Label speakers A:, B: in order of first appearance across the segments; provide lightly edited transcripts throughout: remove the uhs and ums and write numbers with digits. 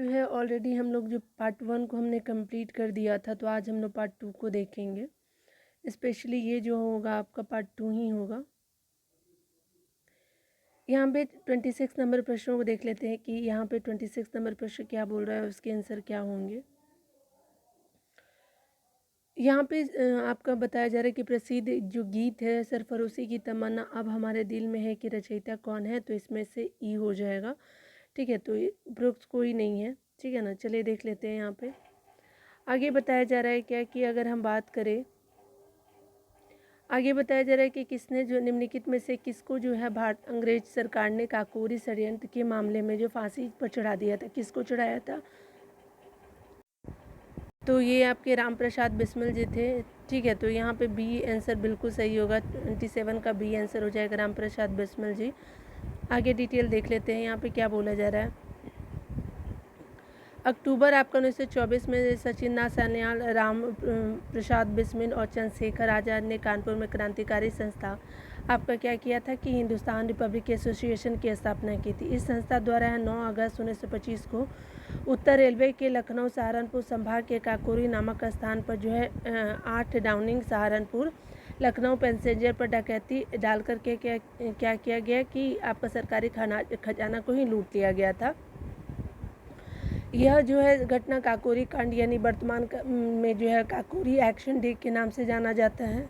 A: जो है ऑलरेडी हम लोग जो पार्ट 1 को हमने कंप्लीट कर दिया था, तो आज हम लोग पार्ट 2 को देखेंगे। स्पेशली ये जो होगा आपका पार्ट 2 ही होगा। यहाँ पे 26 नंबर प्रश्नों को देख लेते हैं कि यहाँ पे 26 नंबर प्रश्न क्या बोल रहा है, उसके आंसर क्या होंगे। यहाँ पे आपका बताया जा रहा है कि प्रसिद्ध जो गीत है सरफरोशी की तमन्ना अब हमारे दिल में है कि रचयिता कौन है, तो इसमें से ई हो जाएगा। ठीक है, तो उपरोक्त कोई नहीं है। ठीक है ना, चलिए देख लेते हैं। यहाँ पे आगे बताया जा रहा है क्या कि अगर हम बात करें, आगे बताया जा रहा है कि किसने जो निम्नलिखित में से किसको जो है भारत अंग्रेज सरकार ने काकोरी षड्यंत्र के मामले में जो फांसी पर चढ़ा दिया था, किसको चढ़ाया था, तो ये आपके राम प्रसाद बिस्मिल जी थे। ठीक है, तो यहाँ पे बी आंसर बिल्कुल सही होगा। 27 का बी आंसर हो जाएगा, राम प्रसाद बिस्मिल जी। आगे डिटेल देख लेते हैं। यहाँ पे क्या बोला जा रहा है। अक्टूबर आपका 1924 में सचिन नाथ सान्याल, राम प्रसाद बिस्मिल और चंद्रशेखर आज़ाद ने कानपुर में क्रांतिकारी संस्था आपका क्या किया था कि हिंदुस्तान रिपब्लिक एसोसिएशन की स्थापना की थी। इस संस्था द्वारा 9 अगस्त 1925 को उत्तर रेलवे के लखनऊ सहारनपुर संभाग के काकोरी नामक स्थान पर जो है 8 डाउनिंग सहारनपुर लखनऊ पैसेंजर पर डकैती डाल करके क्या किया गया कि आपका सरकारी खजाना को ही लूट लिया गया था। यह जो है घटना काकोरी कांड यानी वर्तमान में जो है काकोरी एक्शन डे के नाम से जाना जाता है।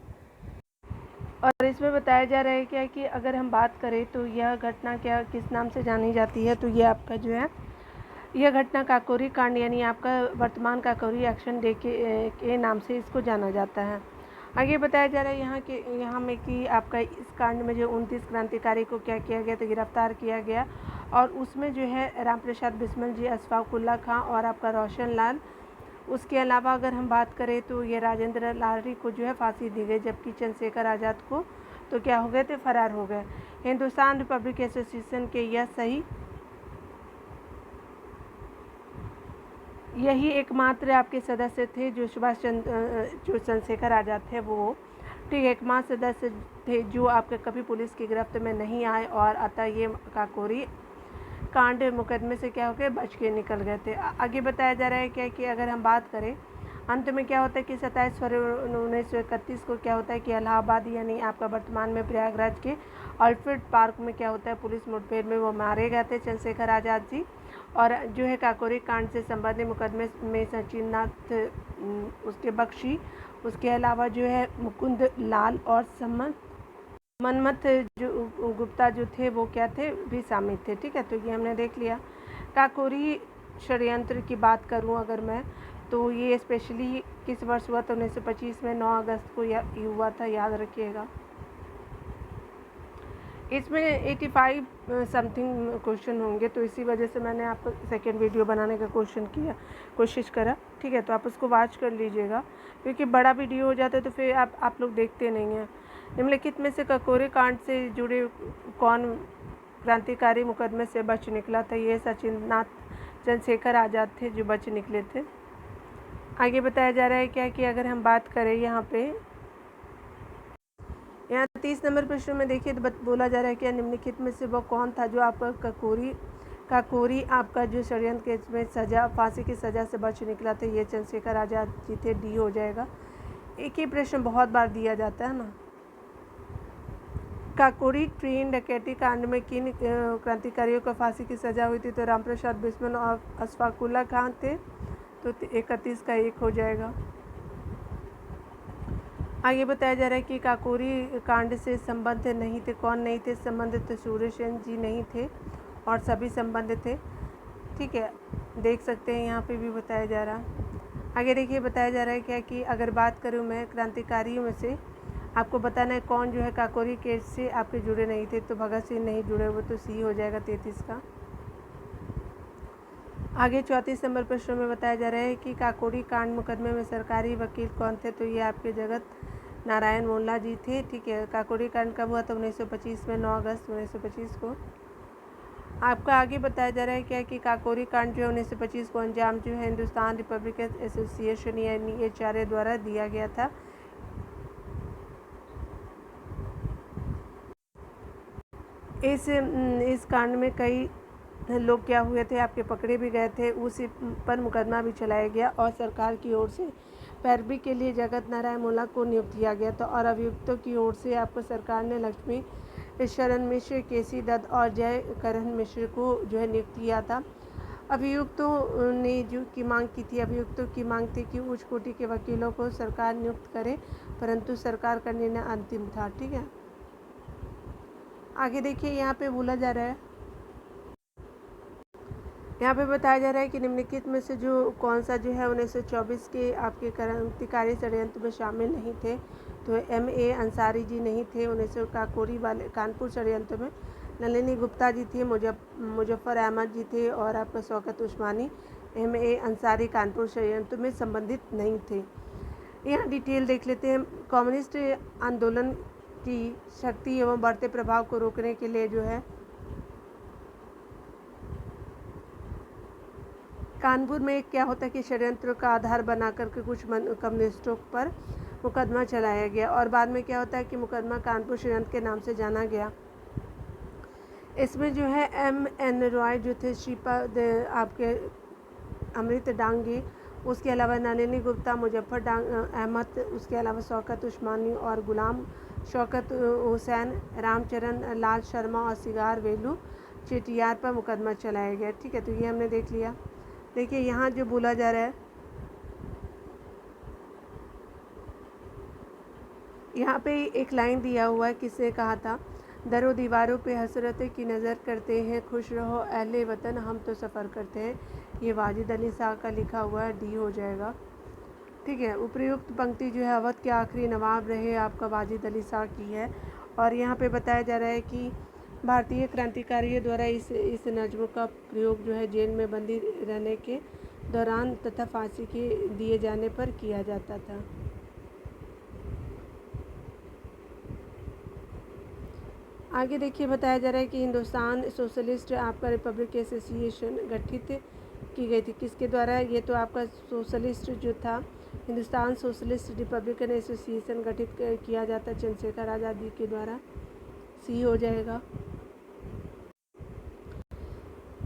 A: और इसमें बताया जा रहा है क्या कि अगर हम बात करें तो यह घटना क्या किस नाम से जानी जाती है, तो यह आपका जो है यह घटना काकोरी कांड यानी आपका वर्तमान काकोरी एक्शन डे के नाम से इसको जाना जाता है। आगे बताया जा रहा है यहाँ में कि आपका इस कांड में जो 29 क्रांतिकारी को क्या किया गया, तो गिरफ्तार किया गया। और उसमें जो है राम प्रसाद बिस्मिल जी, अशफाकुल्ला खां और आपका रोशन लाल। उसके अलावा अगर हम बात करें तो ये राजेंद्र लारी को जो है फांसी दी गई, जबकि चंद्रशेखर आज़ाद को तो क्या हो गए थे, फरार हो गए। हिंदुस्तान रिपब्लिक एसोसिएशन के यही एकमात्र आपके सदस्य थे जो जो चंद्रशेखर आज़ाद थे वो। ठीक है, एकमात्र सदस्य थे जो आपके कभी पुलिस की गिरफ्त में नहीं आए और अतः ये काकोरी कांड मुकदमे से क्या हो गए, बच के निकल गए थे। आगे बताया जा रहा है क्या कि अगर हम बात करें अंत में क्या होता है कि 27 फरवरी 1931 को क्या होता है कि इलाहाबाद यानी आपका वर्तमान में प्रयागराज के ऑलफिल्ड पार्क में क्या होता है पुलिस मुठभेड़ में वो मारे गए थे चंद्रशेखर आज़ाद जी। और जो है काकोरी कांड से संबंधित मुकदमे में सचिन नाथ उसके बख्शी, उसके अलावा जो है मुकुंद लाल और मनमथ जो गुप्ता जो थे वो क्या थे, भी शामिल थे। ठीक है, तो ये हमने देख लिया। काकोरी षड्यंत्र की बात करूं अगर मैं, तो ये स्पेशली किस वर्ष हुआ, तो 1925 में 9 अगस्त को हुआ था, याद रखिएगा। इसमें 85 समथिंग क्वेश्चन होंगे, तो इसी वजह से मैंने आपको सेकेंड वीडियो बनाने का कोशिश करा। ठीक है, तो आप उसको वॉच कर लीजिएगा, क्योंकि बड़ा वीडियो हो जाता है तो फिर आप लोग देखते नहीं हैं। निम्नलिखित में से काकोरी कांड से जुड़े कौन क्रांतिकारी मुकदमे से बच निकला था, ये सचिन नाथ चंद्रशेखर आज़ाद थे जो बच निकले थे। आगे बताया जा रहा है क्या कि अगर हम बात करें यहाँ 30 नंबर प्रश्न में देखिए तो बोला जा रहा है कि निम्नलिखित में से वह कौन था जो आपका काकोरी आपका जो षड्यंत्र केस में सजा फांसी की सज़ा से बच निकला था, ये चंद्रशेखर आज़ाद जी थे, डी हो जाएगा। एक ही प्रश्न बहुत बार दिया जाता है ना। काकोरी ट्रेन डकैती कांड में किन क्रांतिकारियों को फांसी की सज़ा हुई थी, तो राम प्रसाद बिस्मिल और अशफाकुल्ला खां थे, तो 31 का 1 हो जाएगा। आगे बताया जा रहा है कि काकोरी कांड से संबंध नहीं थे, कौन नहीं थे संबंधित, तो सूर्य सेन जी नहीं थे और सभी संबंधित थे। ठीक है, देख सकते हैं यहाँ पे भी बताया जा रहा। आगे देखिए बताया जा रहा है क्या कि अगर बात करूँ मैं क्रांतिकारियों में से आपको बताना है कौन जो है काकोरी केस से आपके जुड़े नहीं थे, तो भगत सिंह नहीं जुड़े हुए, तो सी हो जाएगा 33 का। आगे 34 नंबर प्रश्न में बताया जा रहा है कि काकोरी कांड मुकदमे में सरकारी वकील कौन थे, तो ये आपके जगत नारायण मोल्ला जी थे। ठीक है, काकोरी कांड कब हुआ, तो 1925 में 9 अगस्त 1925 को। आपका आगे बताया जा रहा है क्या कि काकोरी कांड जो है 1925 को अंजाम जो है हिंदुस्तान रिपब्लिक एसोसिएशन यानी HRA द्वारा दिया गया था। इस कांड में कई लोग क्या हुए थे, आपके पकड़े भी गए थे, उसी पर मुकदमा भी चलाया गया और सरकार की ओर से पैरवी के लिए जगत नारायण मूलक को नियुक्त किया गया था। और अभियुक्तों की ओर से आपको सरकार ने लक्ष्मी शरण मिश्र, केसी दत्त और जय करण मिश्र को जो है नियुक्त किया था। अभियुक्तों ने जो की मांग की थी, अभियुक्तों की मांग थी कि उच्च कोटि के वकीलों को सरकार नियुक्त करे, परंतु सरकार का निर्णय अंतिम था। ठीक है, आगे देखिए यहाँ पे बोला जा रहा है, यहाँ पे बताया जा रहा है कि निम्नलिखित में से जो कौन सा जो है 1924 के आपके क्रांतिकारी षड्यंत्र में शामिल नहीं थे। तो M.A. अंसारी जी नहीं थे 1900 काकोरी वाले कानपुर षड्यंत्र में। नलिनी गुप्ता जी थी, मुजफ्फर अहमद जी थे और आपका शौकत उस्मानी। M.A. अंसारी कानपुर षड्यंत्र में संबंधित नहीं थे। यहाँ डिटेल देख लेते हैं। कम्युनिस्ट आंदोलन की शक्ति एवं बढ़ते प्रभाव को रोकने के लिए जो है कानपुर में क्या होता है कि षड्यंत्र का आधार बना करके कुछ कम्युनिस्टों पर मुकदमा चलाया गया और बाद में क्या होता है कि मुकदमा कानपुर षड्यंत्र के नाम से जाना गया। इसमें जो है M.N. रॉय जो थे, श्रीपद आपके अमृत डांगे, उसके अलावा नलिनी गुप्ता, मुजफ्फर अहमद, उसके अलावा शौकत उस्मानी और गुलाम शौकत हुसैन, रामचरण लाल शर्मा और सिगार वेलू चेटियार पर मुकदमा चलाया गया। ठीक है, तो ये हमने देख लिया। देखिए यहाँ जो बोला जा रहा है, यहाँ पे एक लाइन दिया हुआ है, किसने कहा था, दरों दीवारों पे हसरत की नज़र करते हैं, खुश रहो अहले वतन हम तो सफ़र करते हैं। ये वाजिद अली शाह का लिखा हुआ है, डी हो जाएगा। ठीक है, उपर्युक्त पंक्ति जो है अवध के आखिरी नवाब रहे आपका वाजिद अली शाह की है। और यहाँ पे बताया जा रहा है कि भारतीय क्रांतिकारियों द्वारा इस नज्म का प्रयोग जो है जेल में बंदी रहने के दौरान तथा फांसी के दिए जाने पर किया जाता था। आगे देखिए बताया जा रहा है कि हिंदुस्तान सोशलिस्ट आपका रिपब्लिक एसोसिएशन गठित की गई थी, किसके द्वारा? ये तो आपका सोशलिस्ट जो था, हिंदुस्तान सोशलिस्ट रिपब्लिकन एसोसिएशन गठित किया जाता चंद्रशेखर आज़ाद जी के द्वारा, सी हो जाएगा।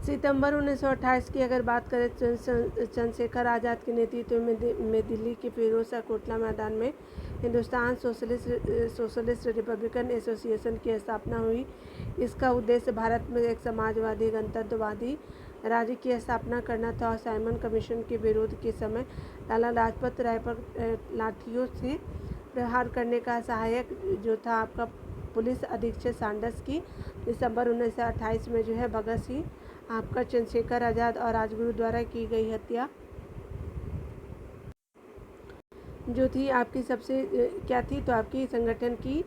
A: सितंबर 1928 की अगर बात करें, चंद्रशेखर आज़ाद के नेतृत्व में दिल्ली के फिरोजशाह कोटला मैदान में हिंदुस्तान सोशलिस्ट रिपब्लिकन एसोसिएशन की स्थापना हुई। इसका उद्देश्य भारत में एक समाजवादी गणतंत्रवादी राज्य की स्थापना करना था और साइमन कमीशन के विरोध के समय लाला लाजपत राय पर लाठियों से प्रहार करने का सहायक जो था आपका पुलिस अधीक्षक सांडर्स की दिसंबर 1928 में जो है भगत सिंह, आपका चंद्रशेखर आज़ाद और राजगुरु द्वारा की गई हत्या जो थी आपकी सबसे क्या थी, तो आपकी संगठन की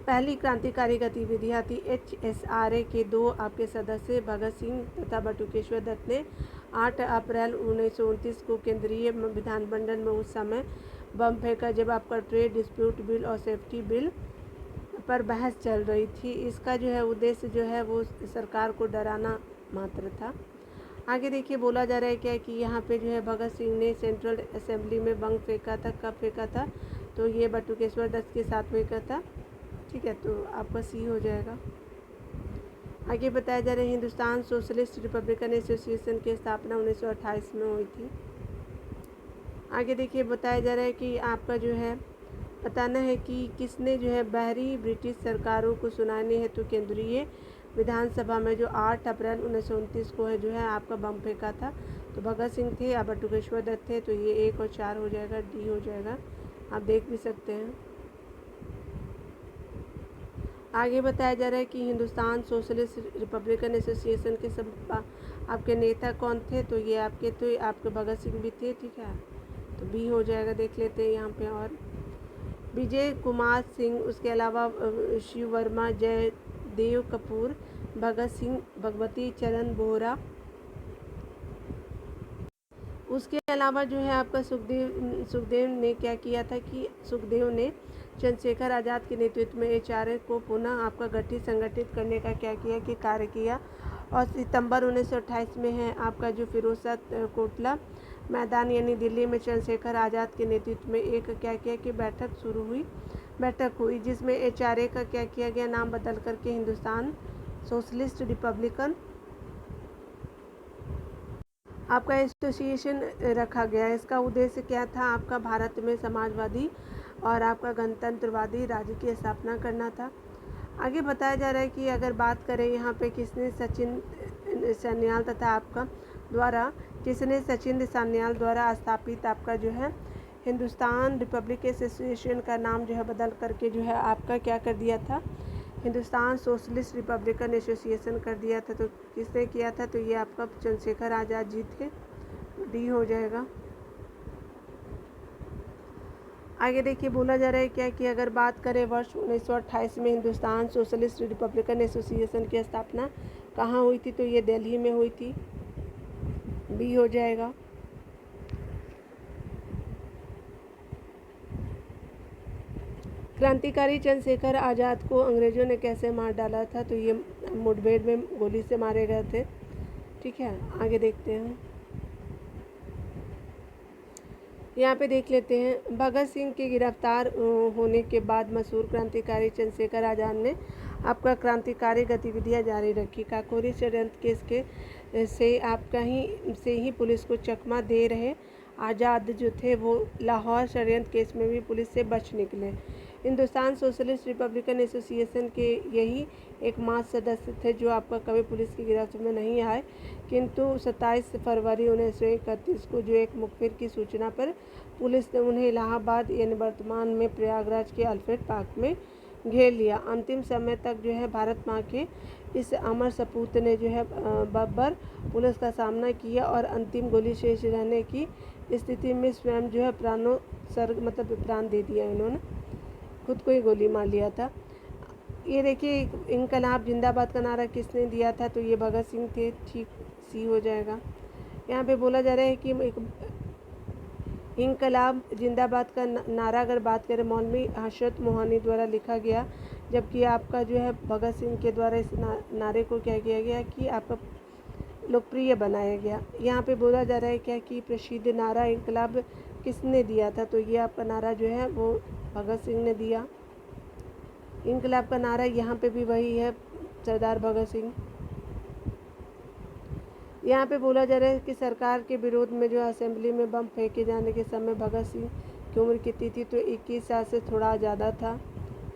A: पहली क्रांतिकारी गतिविधियाँ थी। HSRA के 2 आपके सदस्य भगत सिंह तथा बटुकेश्वर दत्त ने 8 अप्रैल 1929 को केंद्रीय विधानमंडल में उस समय बम फेंका जब आपका ट्रेड डिस्प्यूट बिल और सेफ्टी बिल पर बहस चल रही थी। इसका जो है उद्देश्य जो है वो सरकार को डराना मात्र था। आगे देखिए बोला जा रहा है क्या कि यहाँ पे जो है भगत सिंह ने सेंट्रल असेंबली में बम फेंका था, कब फेंका था, तो ये बटुकेश्वर दत्त के साथ फेंका था। ठीक है, तो आपका सी हो जाएगा। आगे बताया जा रहा है हिंदुस्तान सोशलिस्ट रिपब्लिकन एसोसिएशन की स्थापना 1928 में हुई थी। आगे देखिए बताया जा रहा है कि आपका जो है बताना है कि किसने जो है बाहरी ब्रिटिश सरकारों को सुनाने हेतु केंद्रीय विधानसभा में जो 8 अप्रैल 1929 को है जो है आपका बम फेंका था, तो भगत सिंह थे या बटुकेश्वर दत्त थे, तो ये 1 और 4 हो जाएगा, डी हो जाएगा, आप देख भी सकते हैं। आगे बताया जा रहा है कि हिंदुस्तान सोशलिस्ट रिपब्लिकन एसोसिएशन के सब आपके नेता कौन थे, तो ये आपके भगत सिंह भी थे। ठीक है, तो बी हो जाएगा, देख लेते हैं यहाँ पे। और विजय कुमार सिंह, उसके अलावा शिव वर्मा, जयदेव कपूर, भगत सिंह, भगवती चरण बोहरा, उसके अलावा जो है आपका सुखदेव ने क्या किया था कि सुखदेव ने चंद्रशेखर आज़ाद के नेतृत्व में HRA को पुनः आपका संगठित करने का क्या किया कि कार्य किया। और सितंबर 1928 में है आपका जो फिरोजशाह कोटला मैदान यानी दिल्ली में चंद्रशेखर आज़ाद के नेतृत्व में एक क्या किया कि बैठक हुई जिसमें HRA का क्या किया गया, नाम बदल करके हिंदुस्तान सोशलिस्ट रिपब्लिकन आपका एसोसिएशन रखा गया। इसका उद्देश्य क्या था? आपका भारत में समाजवादी और आपका गणतंत्रवादी राज्य की स्थापना करना था। आगे बताया जा रहा है कि अगर बात करें यहाँ पे किसने सचिन सान्याल तथा आपका द्वारा किसने सचिन सान्याल द्वारा स्थापित आपका जो है हिंदुस्तान रिपब्लिक एसोसिएशन का नाम जो है बदल करके जो है आपका क्या कर दिया था? हिंदुस्तान सोशलिस्ट रिपब्लिकन एसोसिएशन कर दिया था। तो किसने किया था? तो ये आपका चंद्रशेखर आज़ाद जी थे। डी हो जाएगा। आगे देखिए बोला जा रहा है क्या कि अगर बात करें वर्ष 1928 में हिंदुस्तान सोशलिस्ट रिपब्लिकन एसोसिएशन की स्थापना कहाँ हुई थी? तो ये दिल्ली में हुई थी। बी हो जाएगा। क्रांतिकारी चंद्रशेखर आज़ाद को अंग्रेजों ने कैसे मार डाला था? तो ये मुठभेड़ में गोली से मारे गए थे। ठीक है, आगे देखते हैं। यहाँ पे देख लेते हैं। भगत सिंह के गिरफ्तार होने के बाद मशहूर क्रांतिकारी चंद्रशेखर आज़ाद ने आपका क्रांतिकारी गतिविधियाँ जारी रखी। काकोरी षड्यंत्र केस के से ही पुलिस को चकमा दे रहे आज़ाद जो थे वो लाहौर षड्यंत्र केस में भी पुलिस से बच निकले। हिंदुस्तान सोशलिस्ट रिपब्लिकन एसोसिएशन के यही एकमात्र सदस्य थे जो आपका कभी पुलिस की गिरफ्त में नहीं आए, किंतु 27 फरवरी 1931 को जो एक मुखबिर की सूचना पर पुलिस ने उन्हें इलाहाबाद यानी वर्तमान में प्रयागराज के अल्फ्रेड पार्क में घेर लिया। अंतिम समय तक जो है भारत माँ के इस अमर सपूत ने जो है बब्बर पुलिस का सामना किया और अंतिम गोली शेष रहने की स्थिति में स्वयं जो है प्राण दे दिया। इन्होंने खुद को ही गोली मार लिया था। ये देखिए इनकलाब जिंदाबाद का नारा किसने दिया था? तो ये भगत सिंह थे। ठीक, सी हो जाएगा। यहाँ पे बोला जा रहा है कि एक इनकलाब जिंदाबाद का नारा अगर बात करें मौलवी हशरत मोहानी द्वारा लिखा गया, जबकि आपका जो है भगत सिंह के द्वारा इस नारे को क्या किया गया कि आपका लोकप्रिय बनाया गया। यहाँ पे बोला जा रहा है क्या कि प्रसिद्ध नारा इनकलाब किसने दिया था? तो ये आपका नारा जो है वो भगत सिंह ने दिया। इनकलाब का नारा यहाँ पे भी वही है, सरदार भगत सिंह। यहाँ पे बोला जा रहा है कि सरकार के विरोध में जो असेंबली में बम फेंके जाने के समय भगत सिंह की उम्र कितनी थी? तो 21 साल से थोड़ा ज़्यादा था।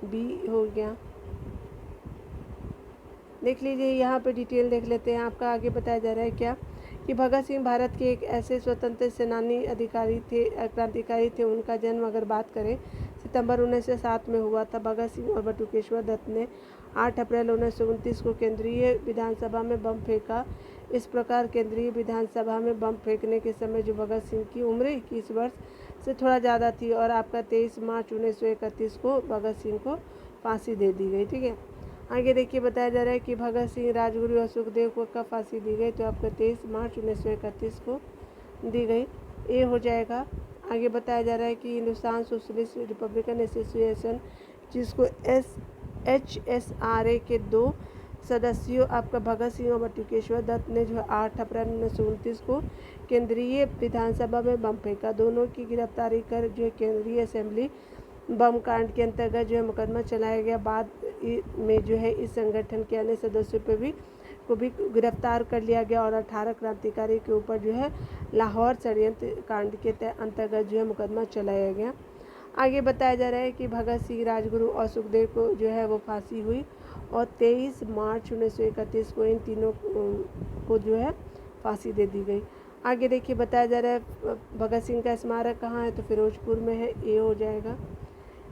A: बी हो गया। देख लीजिए यहाँ पे डिटेल देख लेते हैं। आपका आगे बताया जा रहा है क्या कि भगत सिंह भारत के एक ऐसे स्वतंत्र सेनानी क्रांतिकारी थे। उनका जन्म अगर बात करें सितंबर 1907 में हुआ था। भगत सिंह और बटुकेश्वर दत्त ने 8 अप्रैल 1929 को केंद्रीय विधानसभा में बम फेंका। इस प्रकार केंद्रीय विधानसभा में बम फेंकने के समय जो भगत सिंह की उम्र 21 वर्ष से थोड़ा ज़्यादा थी और आपका 23 मार्च 1931 को भगत सिंह को फांसी दे दी गई। ठीक है, आगे देखिए बताया जा रहा है कि भगत सिंह, राजगुरु और सुखदेव को कब फांसी दी गई? तो आपको 23 मार्च 1931 को दी गई। ए हो जाएगा। आगे बताया जा रहा है कि हिंदुस्तान सोशलिस्ट रिपब्लिकन एसोसिएशन जिसको HSRA के 2 सदस्यों आपका भगत सिंह और बटुकेश्वर दत्त ने जो 8 अप्रैल 1929 को केंद्रीय विधानसभा में बम फेंका। दोनों की गिरफ्तारी कर जो केंद्रीय असेंबली बम कांड के अंतर्गत जो है मुकदमा चलाया गया। बाद में जो है इस संगठन के अन्य सदस्यों पर को भी गिरफ्तार कर लिया गया और 18 क्रांतिकारी के ऊपर जो है लाहौर षड्यंत्र कांड के अंतर्गत जो है मुकदमा चलाया गया। आगे बताया जा रहा है कि भगत सिंह, राजगुरु और सुखदेव को जो है वो फांसी हुई और 23 मार्च 1931 को इन तीनों को जो है फांसी दे दी गई। आगे देखिए बताया जा रहा है भगत सिंह का स्मारक कहाँ है? तो फिरोजपुर में है। ए हो जाएगा।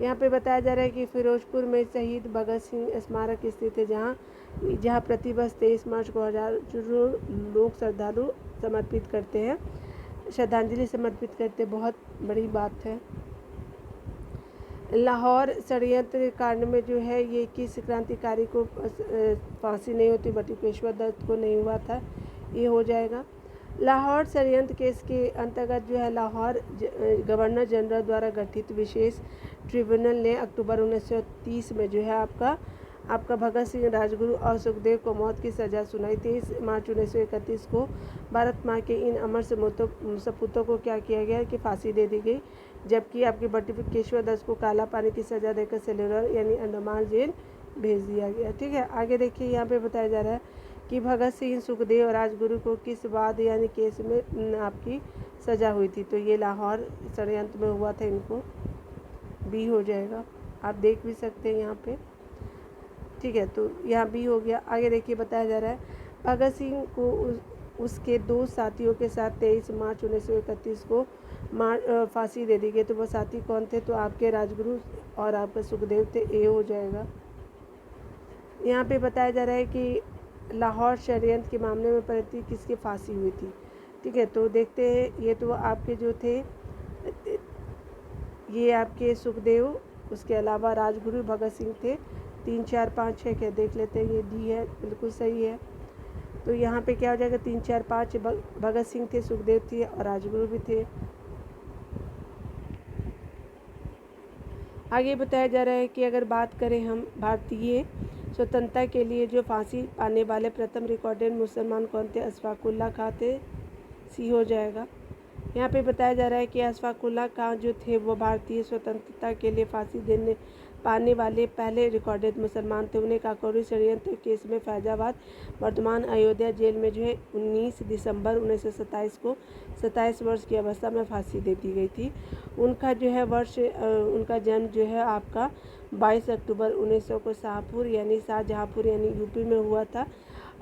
A: यहाँ पे बताया जा रहा है कि फिरोजपुर में शहीद भगत सिंह स्मारक स्थित है, जहाँ प्रतिवर्ष 23 मार्च को हजारों लोग श्रद्धांजलि समर्पित करते हैं। बहुत बड़ी बात है। लाहौर षड्यंत्र कांड में जो है ये किस क्रांतिकारी को फांसी नहीं होती? बटुकेश्वर दत्त को नहीं हुआ था। ये हो जाएगा। लाहौर षड्यंत्र केस के अंतर्गत जो है लाहौर गवर्नर जनरल द्वारा गठित विशेष ट्रिब्यूनल ने अक्टूबर 1930 में जो है आपका भगत सिंह, राजगुरु और सुखदेव को मौत की सज़ा सुनाई। 23 मार्च 1931 को भारत माँ के इन अमर सपूतों को क्या किया गया कि फांसी दे दी गई, जबकि आपके बटुकेश्वर दत्त को काला पानी की सज़ा देकर सेलुलर यानी अंडमान जेल भेज दिया गया। ठीक है, आगे देखिए यहाँ पे बताया जा रहा है कि भगत सिंह, सुखदेव और राजगुरु को किस वाद यानी केस में आपकी सज़ा हुई थी। तो ये लाहौर षड्यंत्र में हुआ था, इनको बी हो जाएगा। आप देख भी सकते हैं यहाँ पे, ठीक है। तो यहाँ बी हो गया। आगे देखिए बताया जा रहा है भगत सिंह को उसके 2 साथियों के साथ 23 मार्च 1931 को फांसी दे दी गई। तो वो साथी कौन थे? तो आपके राजगुरु और आपके सुखदेव थे, ए हो जाएगा। यहाँ पे बताया जा रहा है कि लाहौर षड्यंत्र के मामले में प्रति किसकी फांसी हुई थी, ठीक है। तो देखते हैं, ये तो आपके जो थे, ये आपके सुखदेव, उसके अलावा राजगुरु भगत सिंह थे। 3, 4, 5, 6 क्या देख लेते हैं, ये डी है, बिल्कुल सही है। तो यहाँ पे क्या हो जाएगा? 3, 4, 5 भगत सिंह थे, सुखदेव थे और राजगुरु भी थे। आगे बताया जा रहा है कि अगर बात करें हम भारतीय स्वतंत्रता के लिए जो फांसी पाने वाले प्रथम रिकॉर्डेड मुसलमान कौन थे? अशफाक उल्लाह खां थे, सी हो जाएगा। यहाँ पे बताया जा रहा है कि अशफाक उल्लाह खां जो थे वो भारतीय स्वतंत्रता के लिए फांसी पाने वाले पहले रिकॉर्डेड मुसलमान थे। उन्हें काकोरी षड्यंत्र केस में फैजाबाद वर्तमान अयोध्या जेल में जो है 19 दिसंबर 1927 को 27 वर्ष की अवस्था में फांसी दे दी गई थी। उनका जो है उनका जन्म जो है आपका 22 अक्टूबर 1900 को शाहपुर यानी शाहजहाँपुर यानी यूपी में हुआ था।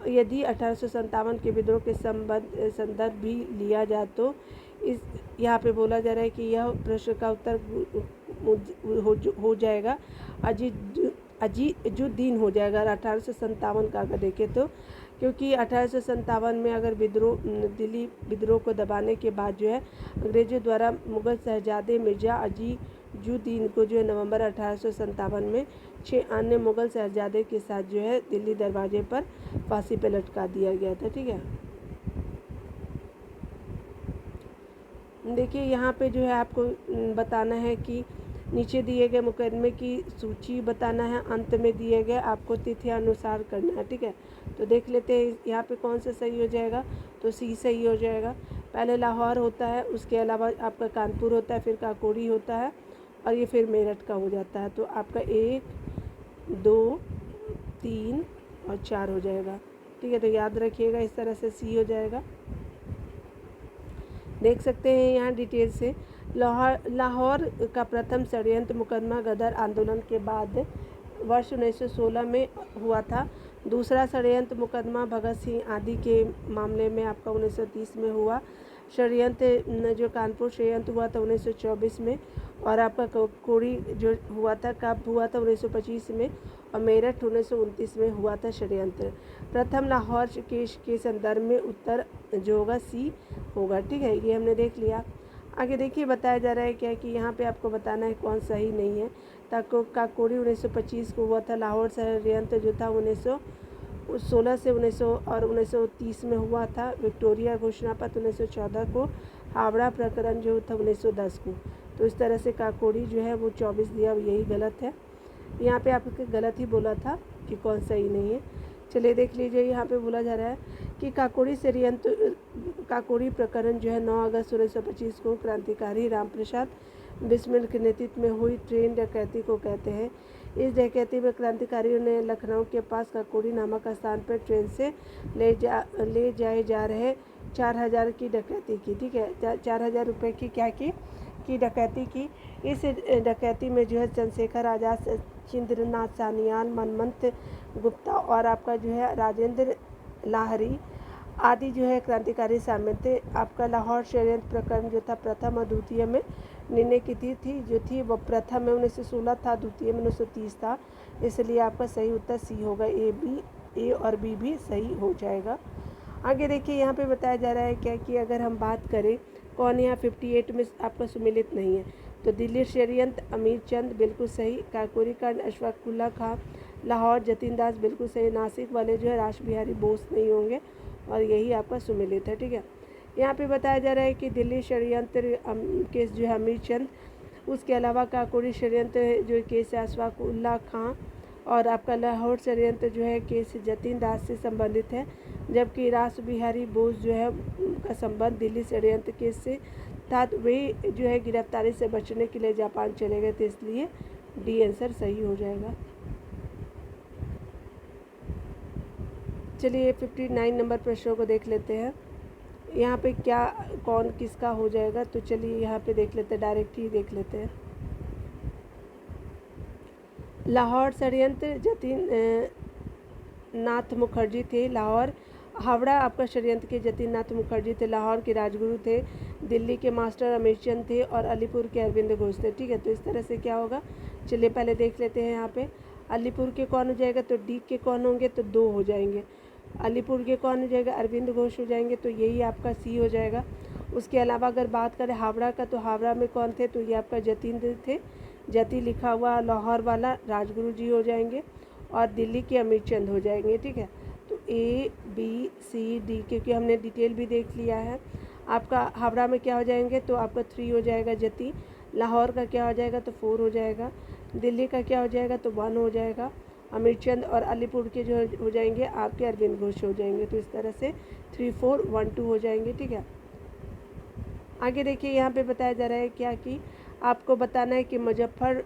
A: यदि 1857 के विद्रोह के संदर्भ भी लिया जाए तो इस यहाँ पे बोला जा रहा है कि यह प्रश्न का उत्तर हो जाएगा अजीजुद्दीन हो जाएगा 1857 का अगर देखें तो, क्योंकि 1857 में अगर दिल्ली विद्रोह को दबाने के बाद जो है अंग्रेजों द्वारा मुगल शहजादे मिर्जा अजीजुद्दीन को जो है नवंबर 1857 में 6 अन्य मुगल शहजादे के साथ जो है दिल्ली दरवाजे पर फांसी पर लटका दिया गया था, ठीक है। देखिए यहाँ पे जो है आपको बताना है कि नीचे दिए गए मुकदमे की सूची बताना है, अंत में दिए गए आपको तिथि अनुसार करना है, ठीक है। तो देख लेते हैं यहाँ पे कौन सा सही हो जाएगा, तो सी सही हो जाएगा। पहले लाहौर होता है, उसके अलावा आपका कानपुर होता है, फिर काकोरी होता है और ये फिर मेरठ का हो जाता है। तो आपका 1, 2, 3 और 4 हो जाएगा, ठीक है। तो याद रखिएगा, इस तरह से सी हो जाएगा। देख सकते हैं यहाँ डिटेल से लाहौर का प्रथम षड्यंत्र मुकदमा गदर आंदोलन के बाद वर्ष 1916 में हुआ था। दूसरा षड्यंत्र मुकदमा भगत सिंह आदि के मामले में आपका 1930 में हुआ। षड्यंत्र जो कानपुर षड्यंत्र हुआ था 1924 में, और आपका कोड़ी जो हुआ था कब हुआ था? 1925 में, और मेरठ 1929 में हुआ था षड्यंत्र। प्रथम लाहौर केस के संदर्भ में उत्तर जो होगा सी होगा, ठीक है। ये हमने देख लिया। आगे देखिए बताया जा रहा है क्या कि यहाँ पे आपको बताना है कौन सही नहीं है। काकोरी 1925 को हुआ था। लाहौर षड्यंत्र जो था 1916 से 1900 और 1930 में हुआ था। विक्टोरिया घोषणा पत्र 1914 को। हावड़ा प्रकरण जो था 1910 को। तो इस तरह से काकोरी जो है वो 24 दिया, यही गलत है। यहाँ पे आपको गलत ही बोला था कि कौन सही नहीं है। चलिए देख लीजिए, यहाँ पे बोला जा रहा है कि काकोरी प्रकरण जो है 9 अगस्त 1925 को क्रांतिकारी रामप्रसाद बिस्मिल के नेतृत्व में हुई ट्रेन डकैती को कहते हैं। इस डकैती में क्रांतिकारियों ने लखनऊ के पास काकोरी नामक स्थान पर ट्रेन से ले जाए जा रहे 4000 की डकैती की, ठीक है। 4000 रुपये की क्या की डकैती की। इस डकैती में जो है चंद्रशेखर आज़ाद, चिंद्रनाथ सान्याल, मनमंत गुप्ता और आपका जो है राजेंद्र लाहरी आदि जो है क्रांतिकारी शामिल थे। आपका लाहौर षड्यंत्र प्रकरण जो था प्रथम और द्वितीय में निर्णय की तिथि जो थी वो प्रथम में 1916 था, द्वितीय में 1930 था। इसलिए आपका सही उत्तर सी होगा। ए और बी भी सही हो जाएगा। आगे देखिए यहाँ पे बताया जा रहा है क्या कि अगर हम बात करें कौन यहाँ 58 में आपका सुमिलित नहीं है, तो दिल्ली षड्यंत्र अमीर चंद बिल्कुल सही। काकोरी कांड अशफाक उल्लाह खां। लाहौर जतीन दास बिल्कुल सही। नासिक वाले जो है रास बिहारी बोस नहीं होंगे और यही आपका सुमिलित है, ठीक है। यहाँ पे बताया जा रहा है कि दिल्ली षड्यंत्र केस जो है अमीर चंद, उसके अलावा काकोरी षड्यंत्र जो केस है अशफाक उल्लाह खां, और आपका लाहौर षड्यंत्र जो है केस जतीन दास से संबंधित है। जबकि रास बिहारी बोस जो है उनका संबंध दिल्ली षड्यंत्र केस से था। वे जो है गिरफ्तारी से बचने के लिए जापान चले गए थे, इसलिए डी आंसर सही हो जाएगा। चलिए 59 नंबर प्रश्नों को देख लेते हैं। यहाँ पे क्या कौन किसका हो जाएगा, तो चलिए यहाँ पे देख लेते हैं, डायरेक्ट ही देख लेते हैं। लाहौर षड्यंत्र जतिन नाथ मुखर्जी थे। लाहौर हावड़ा आपका षड्यंत्र के जतिन नाथ मुखर्जी थे। लाहौर के राजगुरु थे। दिल्ली के मास्टर अमीरचंद थे और अलीपुर के अरविंद घोष थे। ठीक है, तो इस तरह से क्या होगा, चलिए पहले देख लेते हैं। यहाँ पे अलीपुर के कौन हो जाएगा, तो डी के कौन होंगे, तो 2 हो जाएंगे। अलीपुर के कौन हो जाएगा, अरविंद घोष हो जाएंगे, तो यही आपका सी हो जाएगा। उसके अलावा अगर बात करें हावड़ा का, तो हावड़ा में कौन थे, तो ये आपका जतीन्द्र थे। जति लिखा हुआ लाहौर वाला राजगुरु जी हो जाएंगे और दिल्ली के अमीरचंद हो जाएंगे। ठीक है, तो ए बी सी डी, क्योंकि हमने डिटेल भी देख लिया है। आपका हावड़ा में क्या हो जाएंगे, तो आपका 3 हो जाएगा जति। लाहौर का क्या हो जाएगा, तो 4 हो जाएगा। दिल्ली का क्या हो जाएगा, तो 1 हो जाएगा। अमीरचंद और अलीपुर के जो हो जाएंगे आपके अरविंद घोष हो जाएंगे। तो इस तरह से 3 4 1 2 हो जाएंगे। ठीक है, आगे देखिए यहाँ पे बताया जा रहा है क्या कि आपको बताना है कि मुजफ्फर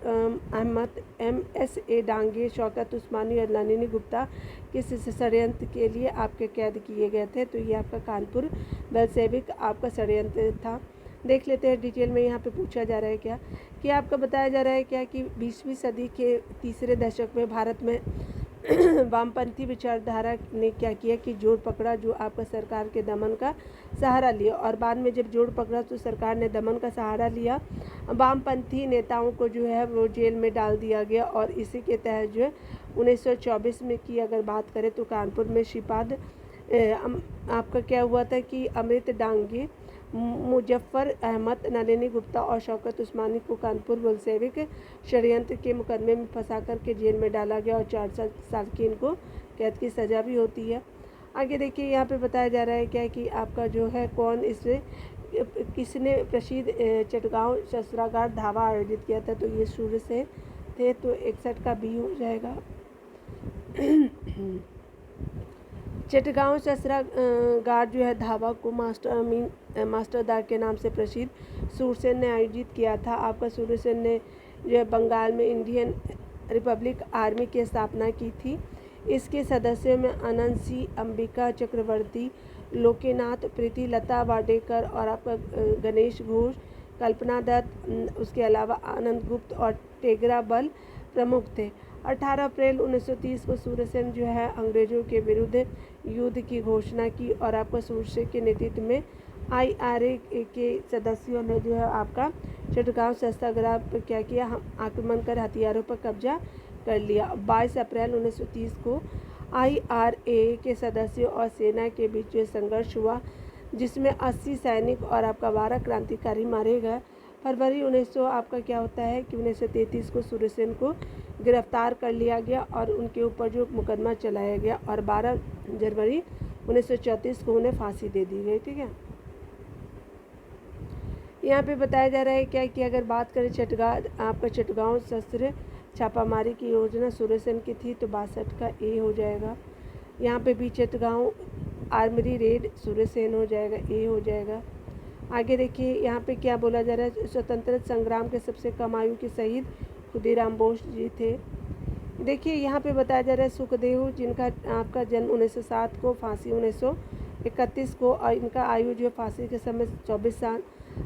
A: अहमद, MSA डांगे, शौकत उस्मानी और नलिनी गुप्ता किस षड्यंत्र के लिए आपके कैद किए गए थे, तो ये आपका कानपुर बलसेविक आपका षड्यंत्र था। देख लेते हैं डिटेल में। यहाँ पे पूछा जा रहा है क्या कि आपका बताया जा रहा है क्या कि 20वीं सदी के तीसरे दशक में भारत में वामपंथी विचारधारा ने क्या किया कि जोर पकड़ा, जो आपका सरकार के दमन का सहारा लिया, और बाद में जब जोर पकड़ा तो सरकार ने दमन का सहारा लिया। वामपंथी नेताओं को जो है वो जेल में डाल दिया गया, और इसी के तहत जो है 1924 में की अगर बात करें तो कानपुर में श्रीपाद आपका क्या हुआ था कि अमृत डांगे, मुजफ्फर अहमद, नलिनी गुप्ता और शौकत उस्मानी को कानपुर बलसेविक षड्यंत्र के मुकदमे में फंसा करके जेल में डाला गया और 4 साल की इनको कैद की सज़ा भी होती है। आगे देखिए यहाँ पे बताया जा रहा है क्या कि आपका जो है कौन इसमें किसने प्रसिद्ध चटगांव शस्त्रागार धावा आयोजित किया था, तो ये सूर्य से थे, तो 61 का बी हो जाएगा। चटगांव शस्त्रागार जो है धावा को मास्टरदार के नाम से प्रसिद्ध सूरसेन ने आयोजित किया था। आपका सूरसेन ने जो है बंगाल में इंडियन रिपब्लिक आर्मी की स्थापना की थी। इसके सदस्यों में अनंत सिंह, अंबिका चक्रवर्ती, लोकेनाथ, प्रीति लता वाडेकर और आपका गणेश घोष, कल्पना दत्त, उसके अलावा आनंद गुप्त और टेगरा बल प्रमुख थे। 18 अप्रैल 1930 को सूरसेन जो है अंग्रेजों के विरुद्ध युद्ध की घोषणा की, और आपका सूरसेन के नेतृत्व में IRA के सदस्यों ने जो है आपका चटगांव शस्त्रागार पर क्या किया, आक्रमण कर हथियारों पर कब्जा कर लिया। 22 अप्रैल 1930 को IRA के सदस्यों और सेना के बीच जो संघर्ष हुआ, जिसमें 80 सैनिक और आपका 12 क्रांतिकारी मारे गए। फरवरी 1900 आपका क्या होता है कि 1933 को सूरसेन को गिरफ्तार कर लिया गया और उनके ऊपर जो मुकदमा चलाया गया, और 12 जनवरी 1934 को उन्हें फांसी दे दी गई। ठीक है, यहाँ पे बताया जा रहा है क्या कि अगर बात करें आपका चटगांव शस्त्र छापामारी की योजना सूरसेन की थी, तो 62 का ए हो जाएगा। यहाँ पे भी चटगांव आर्मरी रेड सूरसेन हो जाएगा, ए हो जाएगा। आगे देखिए यहाँ पे क्या बोला जा रहा है, स्वतंत्रता संग्राम के सबसे कम आयु के शहीद खुदीराम बोस जी थे। देखिए यहाँ पे बताया जा रहा है सुखदेव, जिनका आपका जन्म 1907 को, फांसी 1931 को, और इनका आयु जो फांसी के समय 24 साल।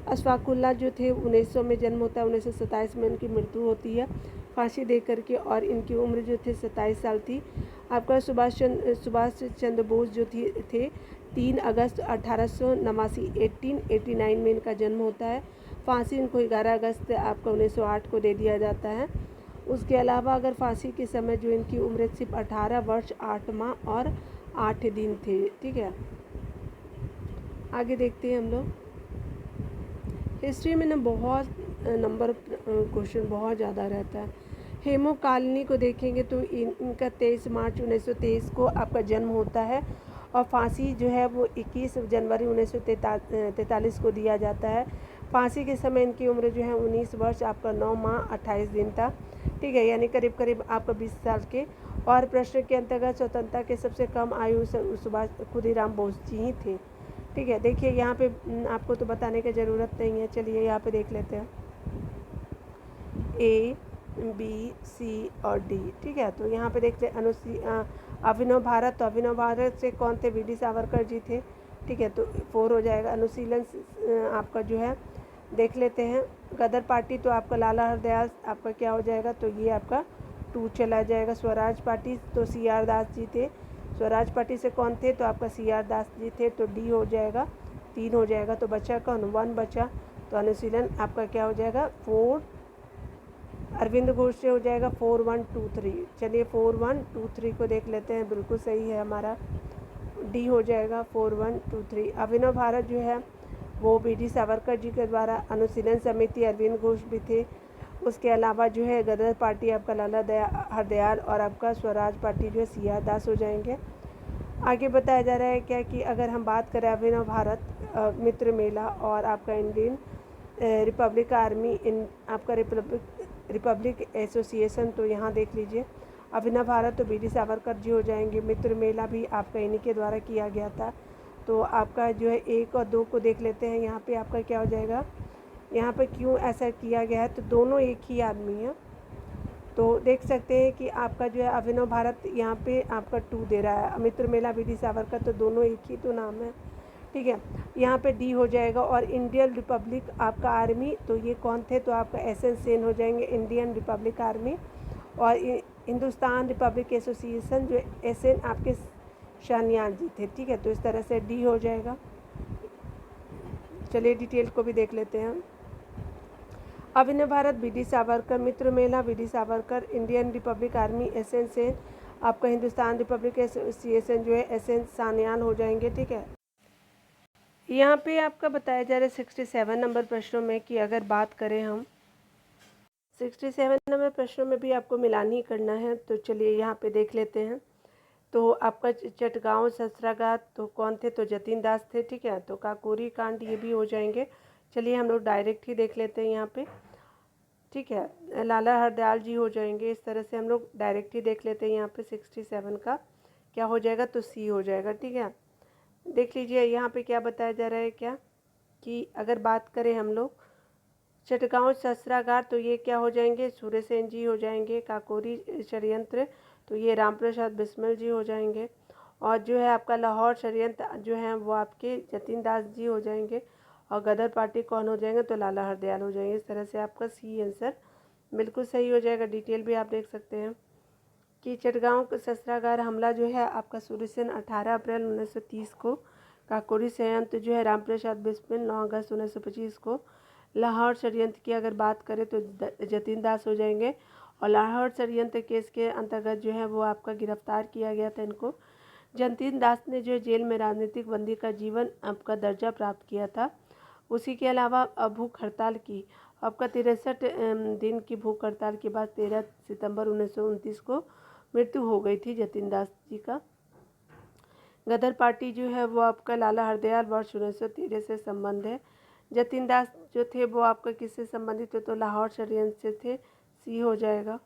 A: अशफाकुल्ला जो थे 1900 में जन्म होता है, 1927 में इनकी मृत्यु होती है फांसी दे करके, और इनकी उम्र जो थे 27 साल थी। आपका सुभाष चंद्र बोस जो थे 3 अगस्त 1889 1889 में इनका जन्म होता है। फांसी इनको 11 अगस्त आपका 1908 को दे दिया जाता है। उसके अलावा अगर फांसी के समय जो इनकी उम्र सिर्फ 18 वर्ष 8 माह और 8 दिन थे। ठीक है, आगे देखते हैं हम लोग। हिस्ट्री में ना बहुत नंबर क्वेश्चन बहुत ज़्यादा रहता है। हेमू कालनी को देखेंगे तो इनका 23 मार्च 1923 को आपका जन्म होता है, और फांसी जो है वो 21 जनवरी 1943 को दिया जाता है। फांसी के समय इनकी उम्र जो है 19 वर्ष आपका 9 माह 28 दिन था। ठीक है, यानी करीब करीब आपका 20 साल के। और प्रश्न के अंतर्गत स्वतंत्रता के सबसे कम आयु सुभाष खुदीराम बोस जी ही थे। ठीक है, देखिए यहाँ पे आपको तो बताने की ज़रूरत नहीं है, चलिए यहाँ पे देख लेते हैं A, B, C और D। ठीक है, तो यहाँ पे देखते हैं अभिनव भारत, तो अभिनव भारत से कौन थे? वी डी सावरकर जी थे। ठीक है, तो 4 हो जाएगा। अनुशीलन आपका जो है देख लेते हैं। गदर पार्टी तो आपका लाला हरदयाल आपका क्या हो जाएगा? तो ये आपका 2 चला जाएगा। स्वराज पार्टी तो सी आर दास जी थे। स्वराज पार्टी से कौन थे? तो आपका सी आर दास जी थे, तो डी हो जाएगा, 3 हो जाएगा। तो बचा कौन? 1 बचा। तो अनुशीलन आपका क्या हो जाएगा? 4 अरविंद घोष से हो जाएगा 4 1 2 3। चलिए 4 1 2 3 को देख लेते हैं, बिल्कुल सही है हमारा, डी हो जाएगा 4 1 2 3। अभिनव भारत जो है वो बी डी सावरकर जी के द्वारा, अनुशीलन समिति अरविंद घोष भी थे। उसके अलावा जो है गदर पार्टी आपका लाला हरदयाल, और आपका स्वराज पार्टी जो है सी आर दास हो जाएंगे। आगे बताया जा रहा है क्या कि अगर हम बात करें अभिनव भारत मित्र मेला और आपका इंडियन रिपब्लिक आर्मी इन आपका रिपब्लिक एसोसिएशन, तो यहाँ देख लीजिए अभिनव भारत तो बी डी सावरकर जी हो जाएंगे। मित्र मेला भी आपका इन्हीं के द्वारा किया गया था। तो आपका जो है 1 और 2 को देख लेते हैं। यहाँ पे आपका क्या हो जाएगा? यहाँ पे क्यों ऐसा किया गया है? तो दोनों एक ही आदमी है, तो देख सकते हैं कि आपका जो है अभिनव भारत यहाँ पे आपका 2 दे रहा है, मित्र मेला बी डी सावरकर, तो दोनों एक ही तो नाम है। ठीक है, यहाँ पे डी हो जाएगा। और इंडियन रिपब्लिक आपका आर्मी, तो ये कौन थे? तो आपका एस एन सेन हो जाएंगे, इंडियन रिपब्लिक आर्मी। और हिंदुस्तान रिपब्लिक एसोसिएशन जो एस एन आपके शानियान जी थे। ठीक है, तो इस तरह से डी हो जाएगा। चलिए डिटेल को भी देख लेते हैं। Abhinav Bharat B D Savarkar, Mitra Mela B D Savarkar, Indian Republic Army S N Sen, आपका हिंदुस्तान रिपब्लिक एसोसिएशन जो है एस एन सानियान हो जाएंगे। ठीक है, यहाँ पे आपका बताया जा रहा है 67 नंबर प्रश्नों में कि अगर बात करें हम 67 नंबर प्रश्नों में भी आपको मिलान ही करना है। तो चलिए यहाँ पे देख लेते हैं। तो आपका चटगांव शस्त्रागार तो कौन थे? तो जतिन दास थे। ठीक है, तो काकोरी कांड ये भी हो जाएंगे। चलिए हम लोग डायरेक्ट ही देख लेते हैं यहाँ पे। ठीक है, लाला हरदयाल जी हो जाएंगे। इस तरह से हम लोग डायरेक्ट ही देख लेते हैं। यहाँ पे 67 का क्या हो जाएगा? तो सी हो जाएगा। ठीक है, देख लीजिए यहाँ पे क्या बताया जा रहा है क्या कि अगर बात करें हम लोग चटगांव शस्त्रागार, तो ये क्या हो जाएंगे? सूर्यसेन जी हो जाएंगे। काकोरी षड्यंत्र तो ये राम प्रसाद बिस्मिल जी हो जाएंगे। और जो है आपका लाहौर षड्यंत्र जो है वो आपके जतिन दास जी हो जाएंगे। और गदर पार्टी कौन हो जाएंगे? तो लाला हरदयाल हो जाएंगे। इस तरह से आपका सी आंसर बिल्कुल सही हो जाएगा। डिटेल भी आप देख सकते हैं कि चटगांव शस्त्रागार हमला जो है आपका सूर्यसेन 18 अप्रैल 1930 को, काकोरी संयंत्र जो है राम प्रसाद बिस्मिल 9 अगस्त 1925 को, लाहौर षड्यंत्र की अगर बात करें तो जतिन दास हो जाएंगे। और लाहौर षड्यंत्र केस के अंतर्गत जो है वो आपका गिरफ्तार किया गया था इनको। जतिन दास ने जो जेल में राजनीतिक बंदी का जीवन आपका दर्जा प्राप्त किया था। उसी के अलावा भूख हड़ताल की आपका 63 दिन की भूख हड़ताल के बाद 13 सितंबर 1929 को मृत्यु हो गई थी जतिन दास जी का। गदर पार्टी जो है वो आपका लाला हरदयाल वर्ष 1913 से संबंध है। जतिन दास जो थे वो आपका किससे संबंधित थे? तो लाहौर षड्यंत्र से थे। सी हो जाएगा।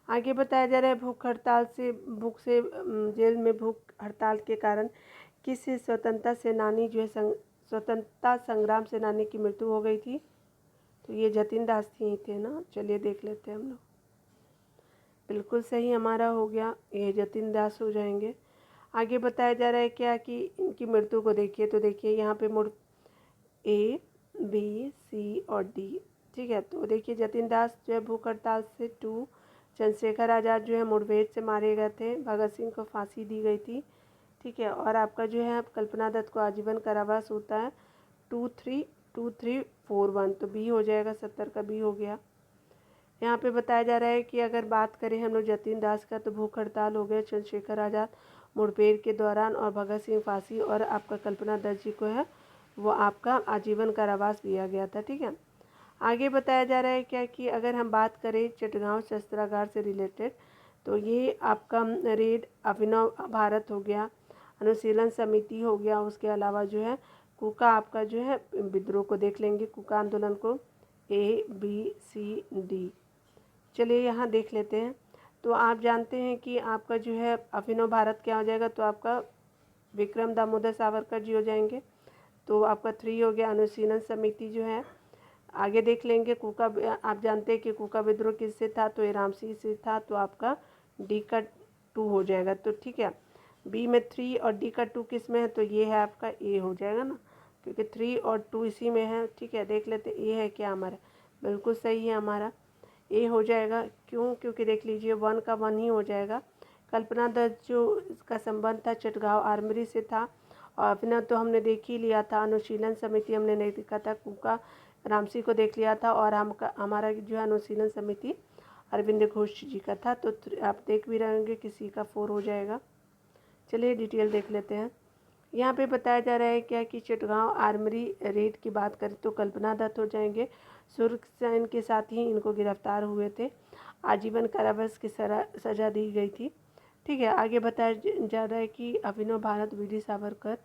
A: आगे बताया जा रहा है भूख जेल में भूख हड़ताल के कारण किस स्वतंत्रता सेनानी जो है स्वतंत्रता संग्राम सेनानी की मृत्यु हो गई थी? तो ये जतिन दास ही थे ना। चलिए देख लेते हैं हम लोग। बिल्कुल सही हमारा हो गया, ये जतिन दास हो जाएंगे। आगे बताया जा रहा है क्या कि इनकी मृत्यु को देखिए। तो देखिए यहाँ पे मुड़ ए बी सी और डी। ठीक है, तो देखिए जतिन दास जो है भूख हड़ताल से 2, चंद्रशेखर आज़ाद जो है मुठभेड़ से मारे गए थे, भगत सिंह को फांसी दी गई थी। ठीक है, और आपका जो है कल्पना दत्त को आजीवन कारावास होता है 2 3 2 3 4 1। तो बी हो जाएगा, 70 का बी हो गया। यहाँ पे बताया जा रहा है कि अगर बात करें हम लोग जतिन दास का तो भूख हड़ताल हो गया, चंद्रशेखर आज़ाद मुठभेड़ के दौरान, और भगत सिंह फांसी, और आपका कल्पना दत्त जी को है वो आपका आजीवन कारावास दिया गया था। ठीक है, आगे बताया जा रहा है क्या कि अगर हम बात करें चटगांव शस्त्रागार से रिलेटेड, तो ये आपका रेड अभिनव भारत हो गया, अनुशीलन समिति हो गया। उसके अलावा जो है कूका आपका जो है विद्रोह को देख लेंगे, कूका आंदोलन को, ए बी सी डी। चलिए यहाँ देख लेते हैं। तो आप जानते हैं कि आपका जो है अभिनव भारत क्या हो जाएगा? तो आपका विक्रम दामोदर सावरकर जी हो जाएंगे। तो आपका 3 हो गया। अनुशीलन समिति जो है आगे देख लेंगे। कूका आप जानते हैं कि कूका विद्रोह किससे था? तो ये राम सिंह से था। तो आपका डी का 2 हो जाएगा। तो ठीक है, बी में 3 और डी का 2 किस में है, तो ये है आपका ए हो जाएगा ना, क्योंकि 3 और 2 इसी में है। ठीक है, देख लेते ए है क्या हमारा, बिल्कुल सही है हमारा, ए हो जाएगा। क्यों, क्योंकि देख लीजिए 1 का 1 ही हो जाएगा। कल्पना दत्त जो इसका संबंध था चटगांव आर्मरी से था, और अभिनव तो हमने देख ही लिया था, अनुशीलन समिति हमने नहीं देखा था, कूका रामसी को देख लिया था, और हमारा जो है अनुशीलन समिति अरविंद घोष जी का था। तो आप देख भी रहे होंगे किसी का 4 हो जाएगा। चलिए डिटेल देख लेते हैं। यहाँ पे बताया जा रहा है क्या कि चटगांव आर्मरी रेड की बात करें तो कल्पना दत्त हो जाएंगे। सुरसेन के साथ ही इनको गिरफ्तार हुए थे, आजीवन कारावास की सजा दी गई थी। ठीक है, आगे बताया जा रहा है कि अभिनव भारत वीडी सावरकर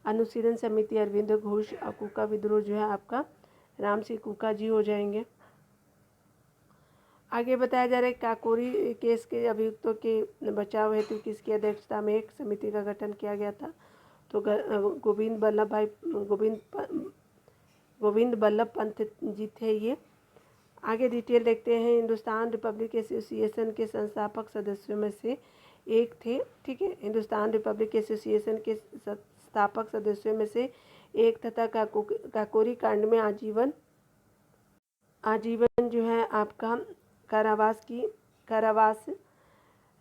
A: अनुशीलन समिति अरविंद घोष और कूका विद्रोह जो है आपका राम सिंह कूका जी हो जाएंगे। आगे बताया जा रहा है काकोरी केस के अभियुक्तों के बचाव हेतु किसकी अध्यक्षता में एक समिति का गठन किया गया था, तो गोविंद बल्लभ पंत जी थे ये। आगे डिटेल देखते हैं। हिंदुस्तान रिपब्लिक एसोसिएशन के संस्थापक सदस्यों में से एक थे। ठीक है, हिंदुस्तान रिपब्लिक एसोसिएशन के संस्थापक सदस्यों में से एक तथा काकोरी कांड में आजीवन जो है आपका कारावास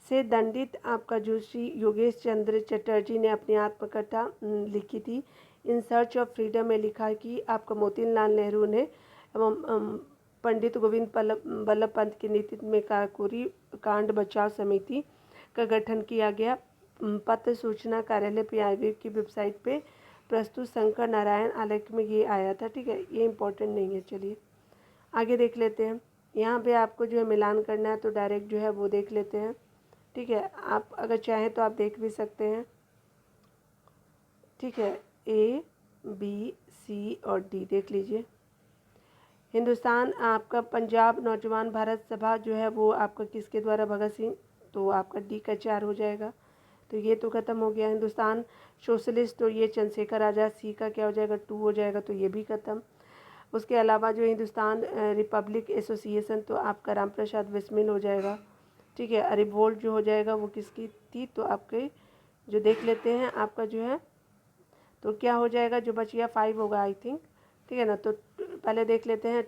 A: से दंडित आपका जोशी योगेश चंद्र चटर्जी ने अपनी आत्मकथा लिखी थी इन सर्च ऑफ फ्रीडम में लिखा कि आपका मोतीलाल नेहरू ने एवं पंडित गोविंद बल्लभ पंत के नेतृत्व में काकोरी कांड बचाव समिति का गठन किया गया। पत्र सूचना कार्यालय PIB की वेबसाइट पे प्रस्तुत शंकर नारायण आलेख में ये आया था। ठीक है, ये इम्पोर्टेंट नहीं है। चलिए आगे देख लेते हैं। यहाँ पे आपको जो है मिलान करना है तो डायरेक्ट जो है वो देख लेते हैं। ठीक है, आप अगर चाहें तो आप देख भी सकते हैं। ठीक है, A, B, C और D देख लीजिए। हिंदुस्तान आपका पंजाब नौजवान भारत सभा जो है वो आपका किसके द्वारा, भगत सिंह, तो आपका D का 4 हो जाएगा। तो ये तो ख़त्म हो गया। हिंदुस्तान सोशलिस्ट तो ये चंद्रशेखर आज़ाद, C का क्या हो जाएगा, 2 हो जाएगा, तो ये भी ख़त्म। उसके अलावा जो हिंदुस्तान रिपब्लिक एसोसिएशन तो आपका राम प्रसाद बिस्मिल हो जाएगा। ठीक है, रिवोल्ट जो हो जाएगा वो किसकी थी, तो आपके जो देख लेते हैं आपका जो है तो क्या हो जाएगा, जो बच गया 5 होगा आई थिंक। ठीक है ना, तो पहले देख लेते हैं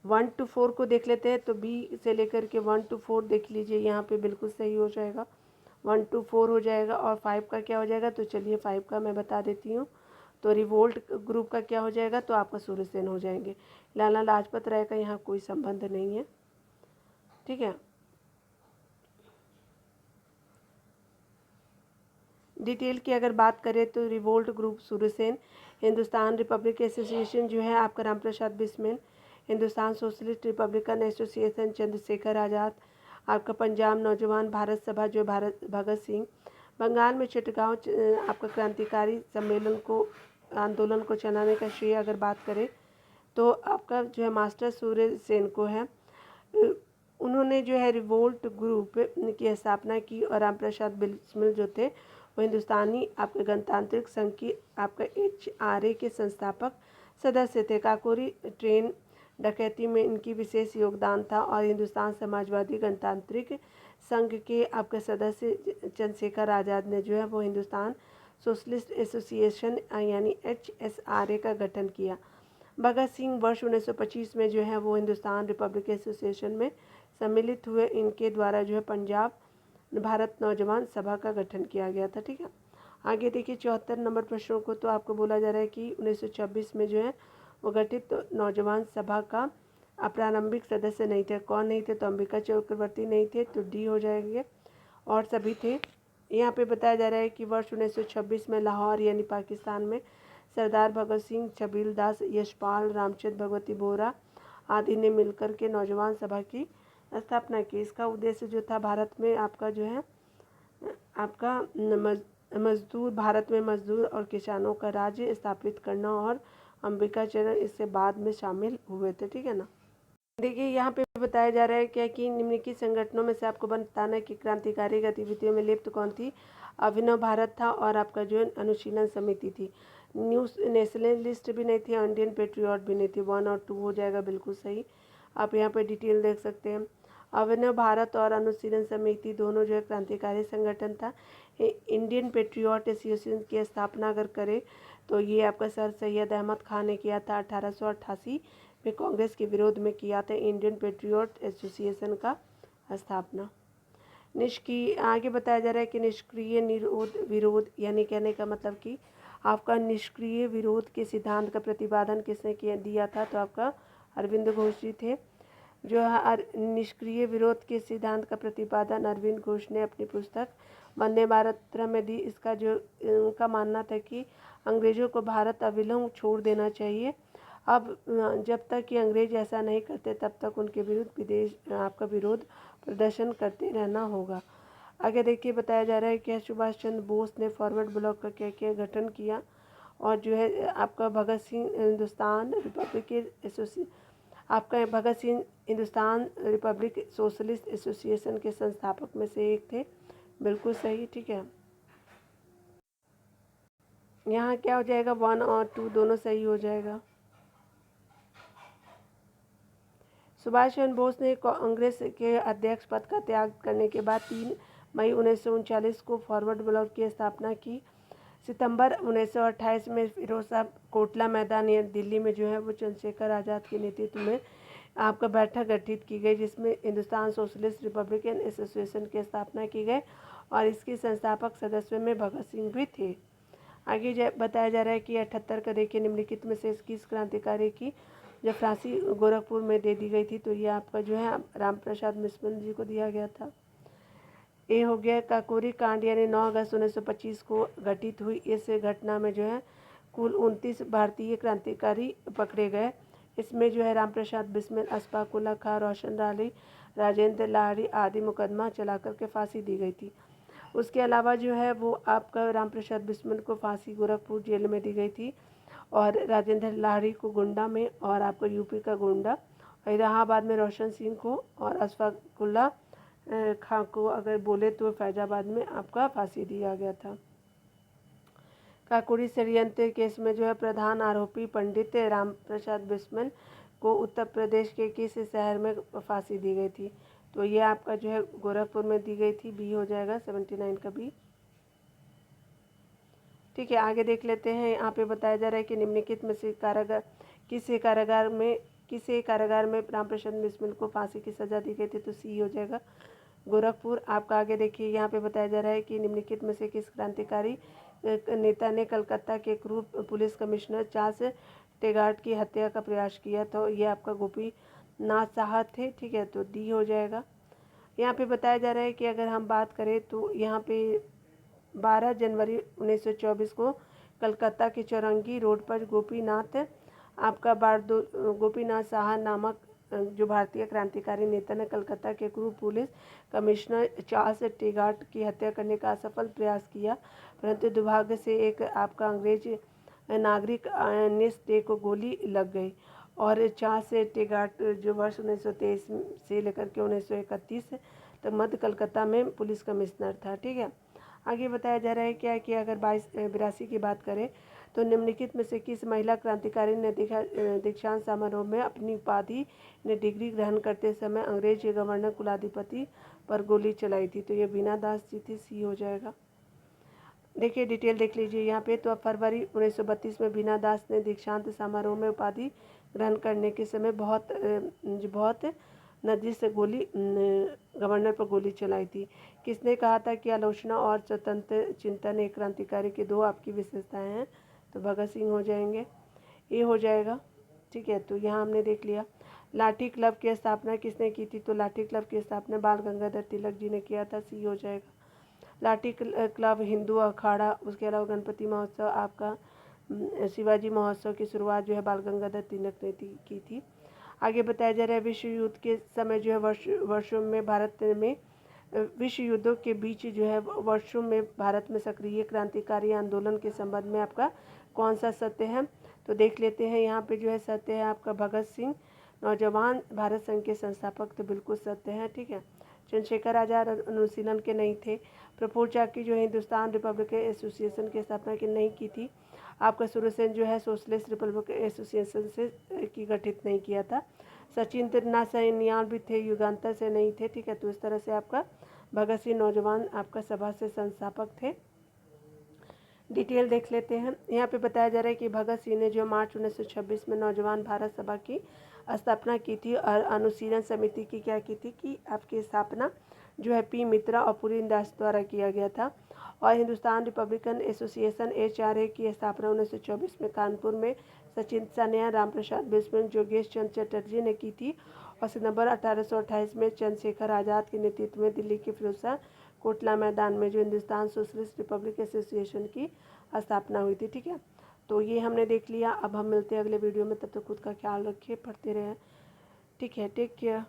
A: 1 to 4 को देख लेते हैं। तो B से लेकर के 1 to 4 देख लीजिए, यहाँ पे बिल्कुल सही हो जाएगा, 1 to 4 हो जाएगा। और 5 का क्या हो जाएगा, तो चलिए 5 का मैं बता देती हूँ। तो रिवोल्ट ग्रुप का क्या हो जाएगा, तो आपका सूर्यसेन हो जाएंगे। लाला लाजपत राय का यहाँ कोई संबंध नहीं है। ठीक है, डिटेल की अगर बात करें तो revolt group Suryasen, Hindustan Republic Association जो है आपका Ram Prasad Bismil, Hindustan Socialist Republican Association Chandrashekhar Azad, आपका पंजाब नौजवान भारत सभा जो भगत सिंह, बंगाल में चटगांव आपका क्रांतिकारी आंदोलन को चलाने का श्रेय अगर बात करें तो आपका जो है मास्टर सूर्यसेन को है। उन्होंने जो है रिवोल्ट ग्रुप की स्थापना की, और राम प्रसाद बिस्मिल जो थे वो हिंदुस्तानी आपके गणतांत्रिक संघ की आपका HRA के संस्थापक सदस्य थे। काकोरी ट्रेन डकैती में इनकी विशेष योगदान था, और हिंदुस्तान समाजवादी गणतांत्रिक संघ के आपके सदस्य चंद्रशेखर आज़ाद ने जो है वो हिंदुस्तान सोशलिस्ट एसोसिएशन यानी HSRA का गठन किया। भगत सिंह वर्ष 1925 में जो है वो हिंदुस्तान रिपब्लिक एसोसिएशन में सम्मिलित हुए। इनके द्वारा जो है पंजाब भारत नौजवान सभा का गठन किया गया था। ठीक है, आगे देखिए 74 नंबर प्रश्नों को। तो आपको बोला जा रहा है कि 1926 में जो है वो गठित नौजवान सभा का प्रारंभिक सदस्य नहीं थे। कौन नहीं थे, तो अंबिका चक्रवर्ती नहीं थे, तो D हो जाएंगे, और सभी थे। यहाँ पे बताया जा रहा है कि वर्ष 1926 में लाहौर यानी पाकिस्तान में सरदार भगत सिंह, छबील दास, यशपाल, रामचंद्र भगवती बोरा आदि ने मिलकर के नौजवान सभा की स्थापना की। इसका उद्देश्य जो था भारत में आपका जो है आपका मजदूर भारत में मजदूर और किसानों का राज्य स्थापित करना, और अंबिका चरण इससे बाद में शामिल हुए थे। ठीक है ना, देखिए यहाँ पे बताया जा रहा है क्या कि निम्नलिखित संगठनों में से आपको बताना है कि क्रांतिकारी गतिविधियों में लिप्त कौन थी। अभिनव भारत था, और आपका जो अनुशीलन समिति थी। न्यूज़ नेशनलिस्ट भी नहीं थी, इंडियन पेट्रियट भी नहीं थी। 1 और 2 हो जाएगा, बिल्कुल सही। आप यहाँ पे डिटेल देख सकते हैं। अभिनव भारत और अनुशीलन समिति दोनों जो है क्रांतिकारी संगठन था। इंडियन पेट्रियट एसोसिएशन की स्थापना अगर करें तो ये आपका सर सैयद अहमद खान ने किया था 1888 में, कांग्रेस के विरोध में किया था इंडियन पेट्रियट एसोसिएशन का स्थापना। निष्क्रिय आगे बताया जा रहा है कि निष्क्रिय विरोध यानी कहने का मतलब कि आपका निष्क्रिय विरोध के सिद्धांत का प्रतिपादन किसने किया दिया था, तो आपका अरविंद घोष जी थे। जो है निष्क्रिय विरोध के सिद्धांत का प्रतिपादन अरविंद घोष ने अपनी पुस्तक वंदे मातरम में दी। इसका जो उनका मानना था कि अंग्रेज़ों को भारत अविलंब छोड़ देना चाहिए। अब जब तक कि अंग्रेज ऐसा नहीं करते तब तक उनके विरुद्ध आपका विरोध प्रदर्शन करते रहना होगा। आगे देखिए बताया जा रहा है कि सुभाष चंद्र बोस ने फॉरवर्ड ब्लॉक का क्या क्या गठन किया, और जो है आपका Bhagat Singh Hindustan Republic Socialist Association के संस्थापक में से एक थे। बिल्कुल सही, ठीक है। यहाँ क्या हो जाएगा, 1 और 2 दोनों सही हो जाएगा। सुभाष चंद्र बोस ने कांग्रेस के अध्यक्ष पद का त्याग करने के बाद 3 मई 1939 को फॉरवर्ड ब्लॉक की स्थापना की। सितंबर 1928 में फिरोज शाह कोटला मैदान दिल्ली में जो है वो चंद्रशेखर आज़ाद के नेतृत्व में आपका बैठक गठित की गई, जिसमें हिंदुस्तान सोशलिस्ट रिपब्लिकन एसोसिएशन की स्थापना की गई और इसके संस्थापक सदस्यों में भगत सिंह भी थे। आगे बताया जा रहा है कि 78 का देखिए निम्नलिखित में से किस क्रांतिकारी की जब फांसी गोरखपुर में दे दी गई थी, तो ये आपका जो है राम प्रसाद बिस्मिल जी को दिया गया था। ये हो गया काकोरी कांड, यानी 9 अगस्त 1925 को घटित हुई। इस घटना में जो है कुल 29 भारतीय क्रांतिकारी पकड़े गए। इसमें जो है राम प्रसाद बिस्मिल, अशफाक उल्लाह खां, रोशन लाली, राजेंद्र लाहिड़ी आदि मुकदमा चला करके फांसी दी गई थी। उसके अलावा जो है वो आपका राम प्रसाद बिस्मिल को फांसी गोरखपुर जेल में दी गई थी, और राजेंद्र लाहिड़ी को गोंडा में, और आपको यूपी का गोंडा, इलाहाबाद में रोशन सिंह को, और अशफाक उल्लाह खां को अगर बोले तो फैजाबाद में आपका फांसी दिया गया था। काकोरी षड्यंत्र केस में जो है प्रधान आरोपी पंडित राम प्रसाद बिस्मिल को उत्तर प्रदेश के किस शहर में फांसी दी गई थी, तो ये आपका जो है गोरखपुर में दी गई थी। बी हो जाएगा 79 का बी, ठीक है। आगे देख लेते हैं। यहाँ पे बताया जा रहा है कि निम्नलिखित में से किस कारागार में राम प्रसाद बिस्मिल को फांसी की सज़ा दी गई थी, तो सी हो जाएगा गोरखपुर। आपका आगे देखिए यहाँ पे बताया जा रहा है कि निम्नलिखित में से किस क्रांतिकारी नेता ने कलकत्ता के पूर्व पुलिस कमिश्नर चार्ल्स टेगार्ट की हत्या का प्रयास किया, तो ये आपका गोपीनाथ साहब थे, ठीक है, तो डी हो जाएगा। यहाँ पे बताया जा रहा है कि अगर हम बात करें तो यहाँ पे 12 जनवरी 1924 को कलकत्ता के चौरंगी रोड पर गोपीनाथ साहा नामक जो भारतीय क्रांतिकारी नेता ने कलकत्ता के पूर्व पुलिस कमिश्नर चार्ल्स टेगार्ट की हत्या करने का असफल प्रयास किया, परंतु दुर्भाग्य से एक आपका अंग्रेज नागरिक डे को गोली लग गई, और चार्ल्स टेगार्ट जो वर्ष 1923 से लेकर के 1931 तक मध्य कलकत्ता में पुलिस कमिश्नर था, ठीक है। आगे बताया जा रहा है क्या कि अगर 82 की बात करें तो निम्नलिखित में से किस महिला क्रांतिकारी ने दीक्षांत समारोह में अपनी उपाधि ने डिग्री ग्रहण करते समय अंग्रेज गवर्नर कुलाधिपति पर गोली चलाई थी, तो ये बीना दास जी थी, सी हो जाएगा। देखिए डिटेल देख लीजिए यहाँ पे। तो फरवरी 1932 में बीना दास ने दीक्षांत समारोह में उपाधि ग्रहण करने के समय बहुत नज़दीक से गवर्नर पर गोली चलाई थी। किसने कहा था कि आलोचना और स्वतंत्र चिंतन एक क्रांतिकारी की दो आपकी विशेषताएं हैं, तो भगत सिंह हो जाएंगे, ये हो जाएगा, ठीक है। तो यहाँ हमने देख लिया। लाठी क्लब की स्थापना किसने की थी, तो लाठी क्लब की स्थापना बाल गंगाधर तिलक जी ने किया था, सी हो जाएगा। लाठी क्लब हिंदू अखाड़ा, उसके अलावा गणपति महोत्सव, आपका शिवाजी महोत्सव की शुरुआत जो है बाल गंगाधर तिलक ने की थी। आगे बताया जा रहा है विश्व युद्ध के समय जो है वर्षों में भारत में विश्व युद्धों के बीच जो है वर्षों में भारत में सक्रिय क्रांतिकारी आंदोलन के संबंध में आपका कौन सा सत्य है, तो देख लेते हैं। यहाँ पे जो है सत्य है आपका भगत सिंह नौजवान भारत संघ के संस्थापक, तो बिल्कुल सत्य है, ठीक है। चंद्रशेखर आज़ाद अनुशीलन के नहीं थे। प्रफुल्ल चाकी जो है हिंदुस्तान रिपब्लिक एसोसिएशन की स्थापना की नहीं की थी। आपका सुरसेन जो है सोशलिस्ट रिपब्लिक एसोसिएशन से की गठित नहीं किया था। सचिन तिन्ना सैनियाल भी थे, युगांतर से नहीं थे। ठीक है, तो इस तरह से आपका भगत सिंह नौजवान आपका सभा से संस्थापक थे। डिटेल देख लेते हैं। यहाँ पे बताया जा रहा है कि भगत सिंह ने जो मार्च 1926 में नौजवान भारत सभा की स्थापना की थी और अनुशीलन समिति की क्या की थी कि आपकी स्थापना जो है पी मित्रा और पुरीन दास द्वारा किया गया था। और हिंदुस्तान रिपब्लिकन एसोसिएशन HRA की स्थापना 1924 में कानपुर में सचिन सान्या, राम प्रसाद बिस्मिल, जोगेश चंद्र चटर्जी ने की थी। और सितंबर 1828 में चंद्रशेखर आज़ाद के नेतृत्व में दिल्ली के फिरोजशाह कोटला मैदान में जो हिंदुस्तान सोशलिस्ट रिपब्लिक एसोसिएशन की स्थापना हुई थी। ठीक है, तो ये हमने देख लिया। अब हम मिलते हैं अगले वीडियो में, तब तक खुद का ख्याल रखिए, पढ़ते रहें। ठीक है, टेक केयर।